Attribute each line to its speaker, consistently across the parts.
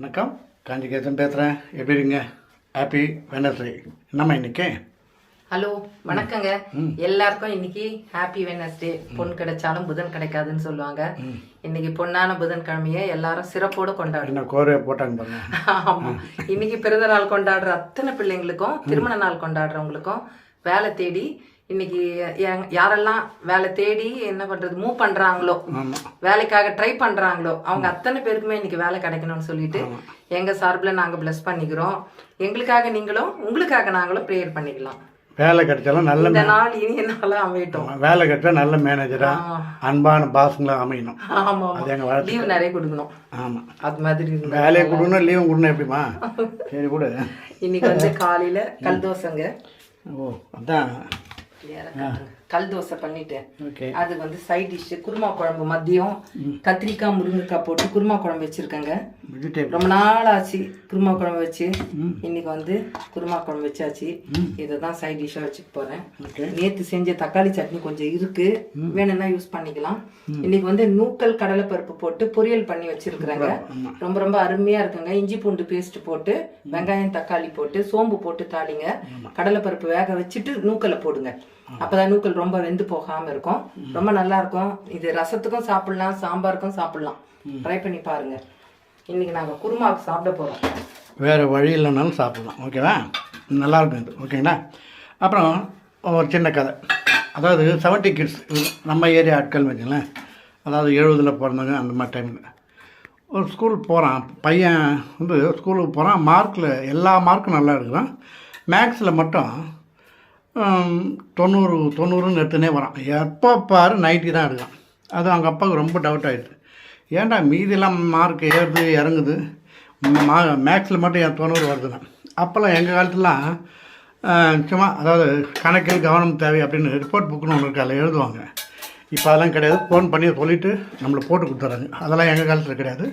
Speaker 1: வணக்கம், காஞ்சிகேசன் பேசுகிறேன். எப்படி இருக்கீங்க? Happy Wednesday. என்னம்மா இன்னைக்கு?
Speaker 2: ஹலோ, வணக்கங்க. எல்லாருக்கும் இன்னைக்கு ஹாப்பி வெனஸ்டே. பொன் கிடைச்சாலும் புதன் கிடைக்காதுன்னு சொல்லுவாங்க. இன்னைக்கு பொன்னான புதன்கிழமையை எல்லாரும் சிறப்போடு கொண்டாடுறோம்.
Speaker 1: என்ன கோரையை போட்டாங்க பாருங்க.
Speaker 2: ஆமா, இன்னைக்கு பிறந்த நாள் கொண்டாடுற அத்தனை பிள்ளைங்களுக்கும், திருமண நாள் கொண்டாடுறவங்களுக்கும், வேலை தேடி இன்னைக்கு யாரெல்லாம் வேலை தேடி என்ன பண்றது மூவ் பண்றாங்களோ, வேலைக்காக ட்ரை பண்றாங்களோ, அவங்க அத்தனை பேருக்குமே இன்னைக்கு வேலை கிடைக்கணும்னு சொல்லிட்டு எங்க சார்பில் நாங்க பிளஸ் பண்ணிக்கிறோம். எங்களுக்காக நீங்களும், உங்களுக்காக நாங்களும் ப்ரேயர் பண்ணிக்கலாம்.
Speaker 1: வேலை கிடைச்சாலும் நல்ல
Speaker 2: இந்த நாள் இனிய நாளா அமையட்டும்.
Speaker 1: வேலை கிடைச்சா நல்ல மேனேஜரா, அன்பான பாசங்களா அமையணும்.
Speaker 2: ஆமா, லீவ் நிறைய கொடுக்கணும்.
Speaker 1: ஆமா,
Speaker 2: அது மாதிரி
Speaker 1: வேலையை கொடுக்கணும், லீவும் கொடுக்கணும். எப்படிமா? சரி கூட.
Speaker 2: இன்னைக்கு வந்து காலையில கல் தோசைங்க.
Speaker 1: ஓ, அதான்
Speaker 2: கல் தோசை பண்ணிட்டேன். அது வந்து சைட் டிஷ் குருமா குழம்பு. மதியம் கத்திரிக்காய் முருங்கைக்காய் போட்டு குருமா குழம்பு வச்சிருக்கேங்க. ரொம்ப நாள் ஆச்சு குருமா குழம்பு வச்சு. இன்னைக்கு வந்து குருமா குழம்பு வச்சாச்சு. இதை தான் சைட் டிஷ்ஷா வச்சுக்க போறேன். நேற்று செஞ்ச தக்காளி சட்னி கொஞ்சம் இருக்கு, வேணும்னா யூஸ் பண்ணிக்கலாம். இன்னைக்கு வந்து நூக்கல் கடலை பருப்பு போட்டு பொரியல் பண்ணி வச்சிருக்கிறேங்க. ரொம்ப ரொம்ப அருமையா இருக்குங்க. இஞ்சி பூண்டு பேஸ்ட் போட்டு, வெங்காயம் தக்காளி போட்டு, சோம்பு போட்டு தாளிங்க. கடலை பருப்பு வேக வச்சுட்டு நூக்கலை போடுங்க. அப்பதான் நூக்கல் ரொம்ப வெந்து போகாம இருக்கும். ரொம்ப நல்லா இருக்கும். இது ரசத்துக்கும் சாப்பிடலாம், சாம்பாருக்கும் சாப்பிடலாம். ட்ரை பண்ணி பாருங்க. இன்னைக்கு நாங்க குருமாவுக்கு சாப்பிட போறோம்.
Speaker 1: வேறு வழி இல்லைனாலும் சாப்பிடலாம். ஓகேவா? நல்லாயிருக்கும் இது. ஓகேங்களா? அப்புறம் ஒரு சின்ன கதை. அதாவது 70 கிட்ஸ் நம்ம ஏரியா ஆட்கள் வச்சுங்களேன். அதாவது 70 பிறந்தவங்க அந்த மாதிரி டைமில் ஒரு ஸ்கூல் போகிறான் பையன். வந்து ஸ்கூலுக்கு போகிறான். மார்க்கில் எல்லா மார்க்கும் நல்லா எடுக்கிறான். மேக்ஸில் மட்டும் 90 எடுத்துனே வரான். எப்போ பாரு 90 தான் எடுக்கிறான். அது அவங்க அப்பாவுக்கு ரொம்ப டவுட் ஆகிடுது. ஏன்டா மீதியெல்லாம் மார்க் ஏறுது இறங்குது, மேக்ஸில் மட்டும் ஏன் 90 வருதுண்ணா. அப்போல்லாம் எங்கள் காலத்துலாம் சும்மா அதாவது கணக்கில் கவனம் தேவை அப்படின்னு ரிப்போர்ட் புக்குன்னு ஒன்று இருக்கு, அதில் எழுதுவாங்க. இப்போ அதெல்லாம் கிடையாது. ஃபோன் பண்ணி சொல்லிவிட்டு நம்மளை போட்டு கொடுத்துட்றாங்க. அதெல்லாம் எங்கள் காலத்தில் கிடையாது.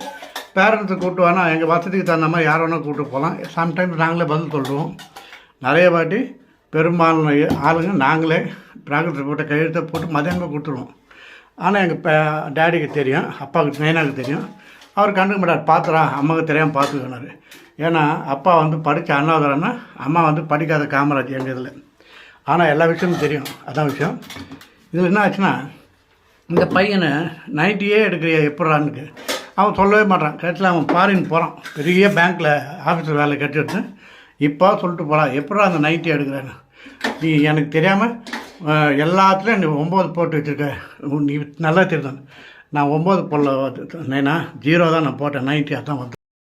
Speaker 1: பேரண்ட்ஸை கூப்பிட்டு வேணால் எங்கள் வசதிக்கு தகுந்த மாதிரி யார் வேணால் கூப்பிட்டு போகலாம். சம்டைம்ஸ் நாங்களே பதில் சொல்லுவோம். நிறைய வாட்டி பெரும்பாலான ஆளுங்க நாங்களே ப்ராக்ரஸ் ரிப்போர்ட்டை கையெழுத்தை போட்டு மதியானமே கொடுத்துருவோம். ஆனால் எங்கள் டேடிக்கு தெரியும், அப்பாவுக்கு நைனாவுக்கு தெரியும். அவர் கண்டுக்க மாட்டார். பார்த்துறா, அம்மாவுக்கு தெரியாமல் பார்த்துக்கணாரு. ஏன்னா அப்பா வந்து படித்த அண்ணாவதரன்னா, அம்மா வந்து படிக்காத காமராஜ் எங்கள் இதில். ஆனால் எல்லா விஷயமும் தெரியும். அதான் விஷயம். இதில் என்ன ஆச்சுன்னா, இந்த பையனை 90 எடுக்கிறியா எப்படான்னு அவன் சொல்லவே மாட்டான். கடைசியில் அவன் ஃபாரின் போகிறான். பெரிய பேங்க்கில் ஆஃபீஸில் வேலை கட்டிடுது. இப்போ சொல்லிட்டு போகிறான், எப்படா அந்த 90 எடுக்கிறேன்னு. நீ எனக்கு தெரியாமல் எல்லாத்துலேயும் நீ 9 போட்டு வச்சுருக்க. நீ நல்லா தெரியுதான். நான் 9 போடல நைனா, 0 தான் நான் போட்டேன். 90 அதான் வந்தேன்.